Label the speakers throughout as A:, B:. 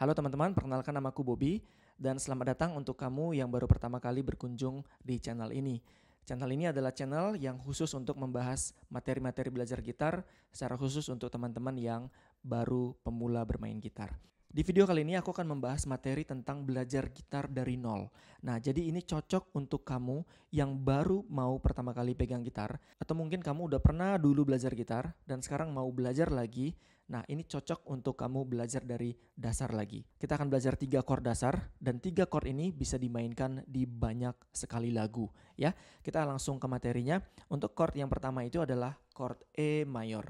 A: Halo teman-teman, perkenalkan namaku Bobby dan selamat datang untuk kamu yang baru pertama kali berkunjung di channel ini. Channel ini adalah channel yang khusus untuk membahas materi-materi belajar gitar secara khusus untuk teman-teman yang baru pemula bermain gitar. Di video kali ini aku akan membahas materi tentang belajar gitar dari nol. Nah, jadi ini cocok untuk kamu yang baru mau pertama kali pegang gitar, atau mungkin kamu udah pernah dulu belajar gitar dan sekarang mau belajar lagi. Nah, ini cocok untuk kamu belajar dari dasar lagi. Kita akan belajar 3 chord dasar, dan 3 chord ini bisa dimainkan di banyak sekali lagu. Ya, kita langsung ke materinya. Untuk chord yang pertama itu adalah chord E mayor.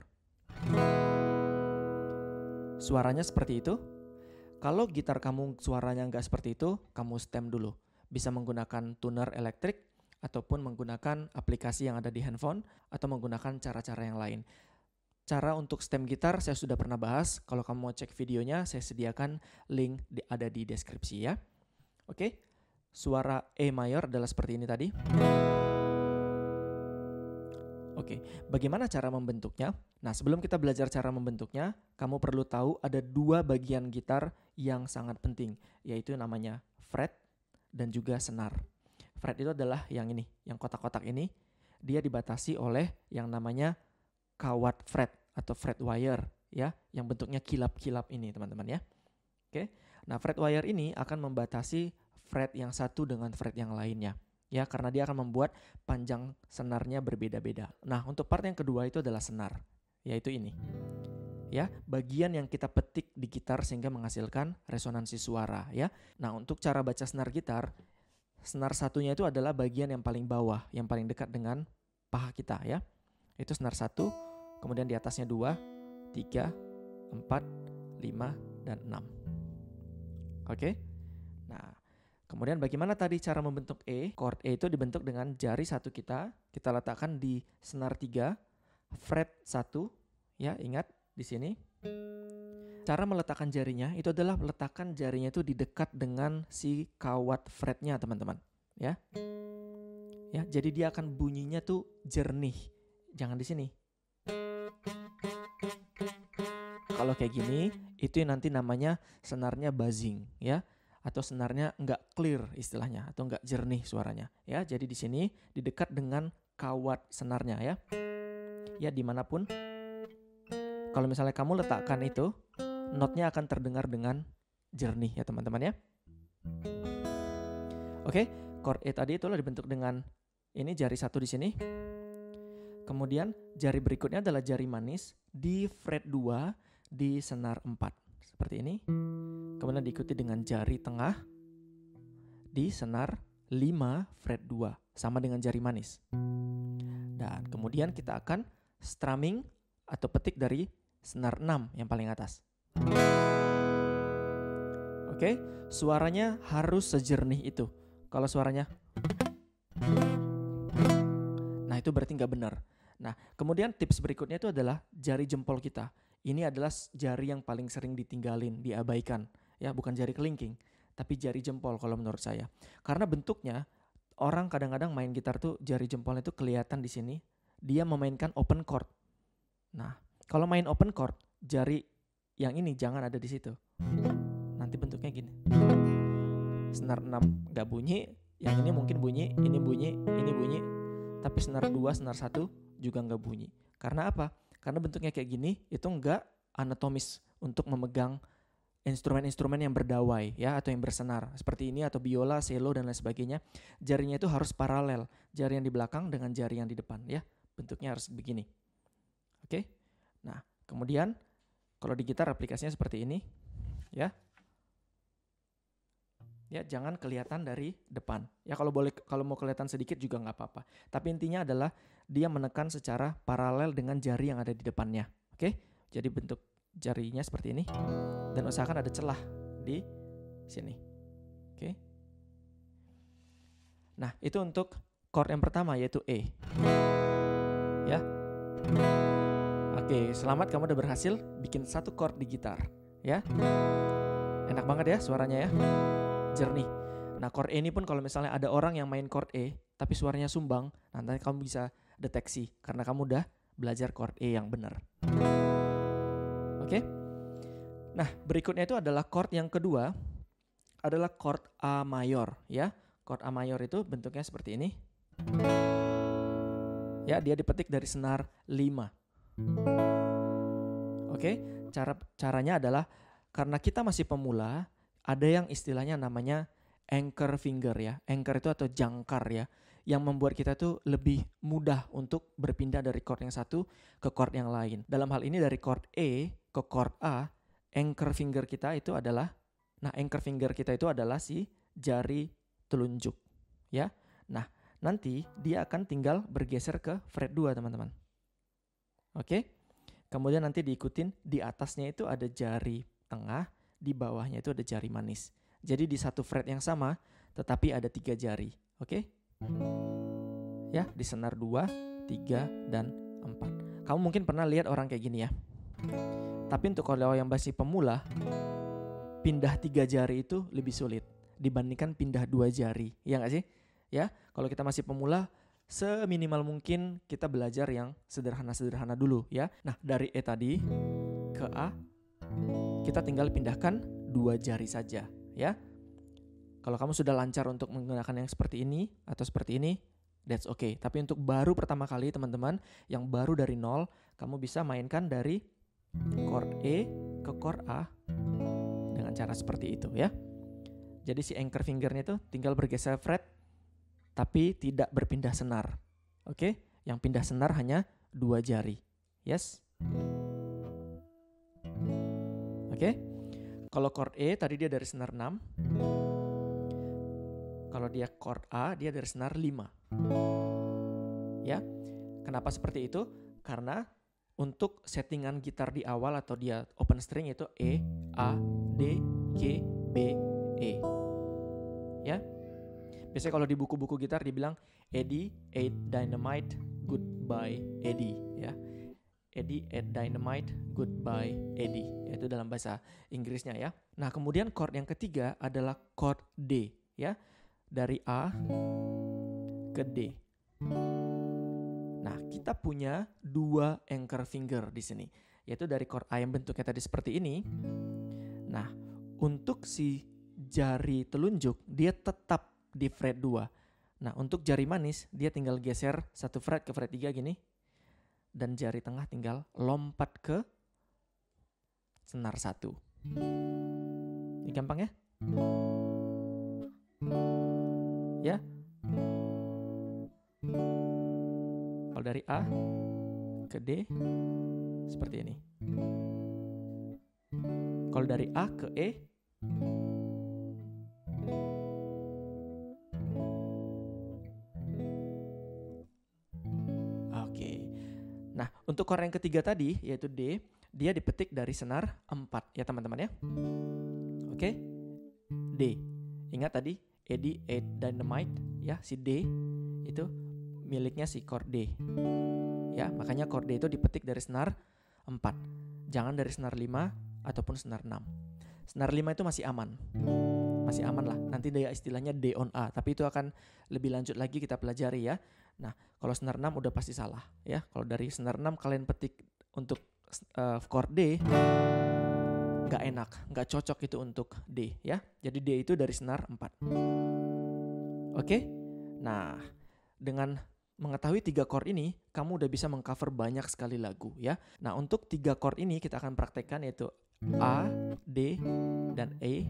A: Suaranya seperti itu. Kalau gitar kamu suaranya nggak seperti itu, kamu stem dulu. Bisa menggunakan tuner elektrik, ataupun menggunakan aplikasi yang ada di handphone, atau menggunakan cara-cara yang lain. Cara untuk stem gitar saya sudah pernah bahas. Kalau kamu mau cek videonya, saya sediakan link ada di deskripsi ya. Oke, suara E mayor adalah seperti ini tadi. Oke, bagaimana cara membentuknya? Nah, sebelum kita belajar cara membentuknya, kamu perlu tahu ada 2 bagian gitar yang sangat penting, yaitu namanya fret dan juga senar. Fret itu adalah yang ini, yang kotak-kotak ini. Dia dibatasi oleh yang namanya kawat fret atau fret wire, ya, yang bentuknya kilap-kilap ini, teman-teman ya. Oke, nah fret wire ini akan membatasi fret yang satu dengan fret yang lainnya. Ya, karena dia akan membuat panjang senarnya berbeda-beda. Nah, untuk part yang kedua itu adalah senar, yaitu ini. Ya, bagian yang kita petik di gitar sehingga menghasilkan resonansi suara, ya. Nah, untuk cara baca senar gitar, senar satunya itu adalah bagian yang paling bawah, yang paling dekat dengan paha kita, ya. Itu senar 1, kemudian di atasnya 2, 3, 4, 5, dan 6. Oke? Nah, kemudian bagaimana tadi cara membentuk E? Chord E itu dibentuk dengan jari satu kita letakkan di senar 3, fret 1, ya, ingat di sini. Cara meletakkan jarinya itu adalah letakkan jarinya itu di dekat dengan si kawat fretnya, teman-teman, ya. Ya, jadi dia akan bunyinya tuh jernih. Jangan di sini. Kalau kayak gini, itu nanti namanya senarnya buzzing, ya. Atau senarnya nggak clear istilahnya, atau nggak jernih suaranya, ya. Jadi di sini di dekat dengan kawat senarnya, ya. Ya, dimanapun. Kalau misalnya kamu letakkan itu, notnya akan terdengar dengan jernih ya teman-teman ya. Oke, chord E tadi itulah dibentuk dengan ini jari satu di sini. Kemudian jari berikutnya adalah jari manis di fret 2 di senar 4. Seperti ini. Kemudian diikuti dengan jari tengah di senar 5 fret 2. Sama dengan jari manis. Dan kemudian kita akan strumming atau petik dari senar 6 yang paling atas. Oke, suaranya harus sejernih itu. Kalau suaranya, nah itu berarti nggak benar. Nah, kemudian tips berikutnya itu adalah jari jempol kita. Ini adalah jari yang paling sering ditinggalin, diabaikan. Ya, bukan jari kelingking, tapi jari jempol kalau menurut saya. Karena bentuknya, orang kadang-kadang main gitar tuh jari jempolnya itu kelihatan di sini. Dia memainkan open chord. Nah, kalau main open chord, jari yang ini jangan ada di situ. Nanti bentuknya gini. Senar 6 nggak bunyi, yang ini mungkin bunyi, ini bunyi, ini bunyi. Tapi senar 2, senar 1 juga nggak bunyi. Karena apa? Karena bentuknya kayak gini, itu nggak anatomis untuk memegang instrumen-instrumen yang berdawai ya, atau yang bersenar. Seperti ini atau biola, cello, dan lain sebagainya. Jarinya itu harus paralel. Jari yang di belakang dengan jari yang di depan ya. Bentuknya harus begini. Oke? Nah, kemudian kalau di gitar aplikasinya seperti ini ya. Ya, jangan kelihatan dari depan. Ya, kalau mau kelihatan sedikit juga nggak apa-apa. Tapi intinya adalah dia menekan secara paralel dengan jari yang ada di depannya. Oke? Jadi bentuk jarinya seperti ini. Dan usahakan ada celah di sini. Oke? Nah, itu untuk chord yang pertama yaitu E. Ya. Oke, selamat kamu udah berhasil bikin satu chord di gitar. Ya. Enak banget ya suaranya ya. Jernih. Nah, chord E ini pun kalau misalnya ada orang yang main chord E tapi suaranya sumbang, nanti kamu bisa deteksi karena kamu udah belajar chord E yang benar. Oke? Nah, berikutnya itu adalah chord yang kedua, adalah chord A mayor ya. Chord A mayor itu bentuknya seperti ini. Ya, dia dipetik dari senar 5. Oke, caranya adalah karena kita masih pemula, ada yang istilahnya namanya anchor finger ya. Anchor itu atau jangkar ya, yang membuat kita tuh lebih mudah untuk berpindah dari chord yang satu ke chord yang lain. Dalam hal ini dari chord E ke chord A, anchor finger kita itu adalah si jari telunjuk ya. Nah, nanti dia akan tinggal bergeser ke fret 2 teman-teman. Oke. Kemudian nanti diikutin di atasnya itu ada jari tengah, di bawahnya itu ada jari manis. Jadi di satu fret yang sama tetapi ada 3 jari. Oke? Ya, di senar 2, 3, dan 4. Kamu mungkin pernah lihat orang kayak gini ya. Tapi untuk kalau yang masih pemula, pindah 3 jari itu lebih sulit dibandingkan pindah 2 jari. Ya nggak sih? Ya, kalau kita masih pemula, seminimal mungkin kita belajar yang sederhana-sederhana dulu ya. Nah, dari E tadi ke A, kita tinggal pindahkan 2 jari saja ya. Kalau kamu sudah lancar untuk menggunakan yang seperti ini atau seperti ini, that's okay. Tapi untuk baru pertama kali teman-teman, yang baru dari nol, kamu bisa mainkan dari chord E ke chord A dengan cara seperti itu ya. Jadi si anchor fingernya itu tinggal bergeser fret tapi tidak berpindah senar. Oke? Yang pindah senar hanya 2 jari. Yes? Oke? Kalau chord E tadi dia dari senar 6. Kalau dia chord A, dia dari senar 5. Ya. Kenapa seperti itu? Karena untuk settingan gitar di awal atau dia open string itu E, A, D, G, B, E. Ya. Biasanya kalau di buku-buku gitar dibilang Eddie ate dynamite, goodbye Eddie ya. Eddie ate dynamite, goodbye Eddie. Itu dalam bahasa Inggrisnya ya. Nah, kemudian chord yang ketiga adalah chord D ya. Dari A ke D. Nah, kita punya 2 anchor finger di sini, yaitu dari chord A yang bentuknya tadi seperti ini. Nah, untuk si jari telunjuk dia tetap di fret 2. Nah, untuk jari manis dia tinggal geser 1 fret ke fret 3 gini. Dan jari tengah tinggal lompat ke senar 1. Ini gampang ya? Ya. Kalau dari A ke D seperti ini. Kalau dari A ke E oke. Nah, untuk chord yang ketiga tadi yaitu D, dia dipetik dari senar 4 ya teman-teman ya. Oke. D. Ingat tadi Eddie ate dynamite ya, si D itu miliknya si chord D. Ya, makanya chord D itu dipetik dari senar 4. Jangan dari senar 5 ataupun senar 6. Senar 5 itu masih aman. Masih aman lah. Nanti dia istilahnya D on A, tapi itu akan lebih lanjut lagi kita pelajari ya. Nah, kalau senar 6 udah pasti salah ya. Kalau dari senar 6 kalian petik untuk chord D, gak enak, gak cocok itu untuk D ya. Jadi D itu dari senar 4. Oke? Nah, dengan mengetahui 3 chord ini, kamu udah bisa mengcover banyak sekali lagu ya. Nah, untuk 3 chord ini kita akan praktekkan yaitu A, D, dan E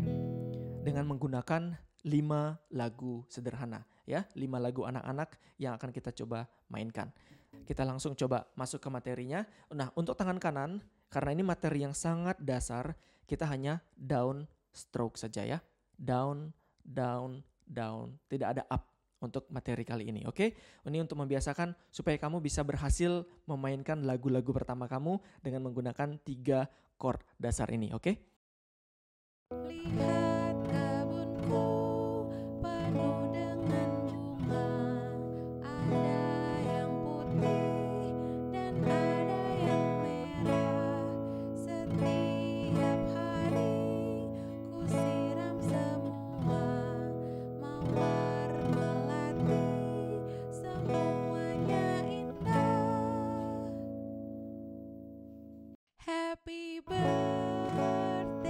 A: dengan menggunakan 5 lagu sederhana ya. 5 lagu anak-anak yang akan kita coba mainkan. Kita langsung coba masuk ke materinya. Nah, untuk tangan kanan, karena ini materi yang sangat dasar, kita hanya down stroke saja ya. Down, down, down. Tidak ada up untuk materi kali ini, oke? Ini untuk membiasakan supaya kamu bisa berhasil memainkan lagu-lagu pertama kamu dengan menggunakan 3 chord dasar ini, oke?
B: Lihat kebunku penuh dengan bunga, ada yang putih dan ada yang merah. Setiap hari ku siram semua, mawar melati, semuanya indah. Happy birthday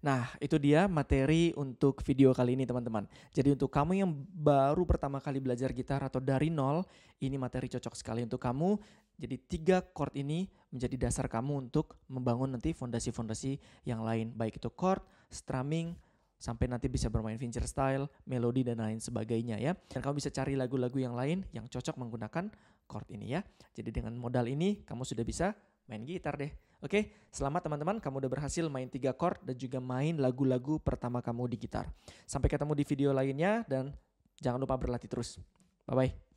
A: Nah, itu dia materi untuk video kali ini teman-teman. Jadi untuk kamu yang baru pertama kali belajar gitar atau dari nol, ini materi cocok sekali untuk kamu. Jadi 3 chord ini menjadi dasar kamu untuk membangun nanti fondasi-fondasi yang lain. Baik itu chord, strumming, sampai nanti bisa bermain fingerstyle, melodi dan lain sebagainya ya. Dan kamu bisa cari lagu-lagu yang lain yang cocok menggunakan chord ini ya. Jadi dengan modal ini kamu sudah bisa main gitar deh. Oke, selamat teman-teman, kamu udah berhasil main 3 chord dan juga main lagu-lagu pertama kamu di gitar. Sampai ketemu di video lainnya dan jangan lupa berlatih terus. Bye-bye.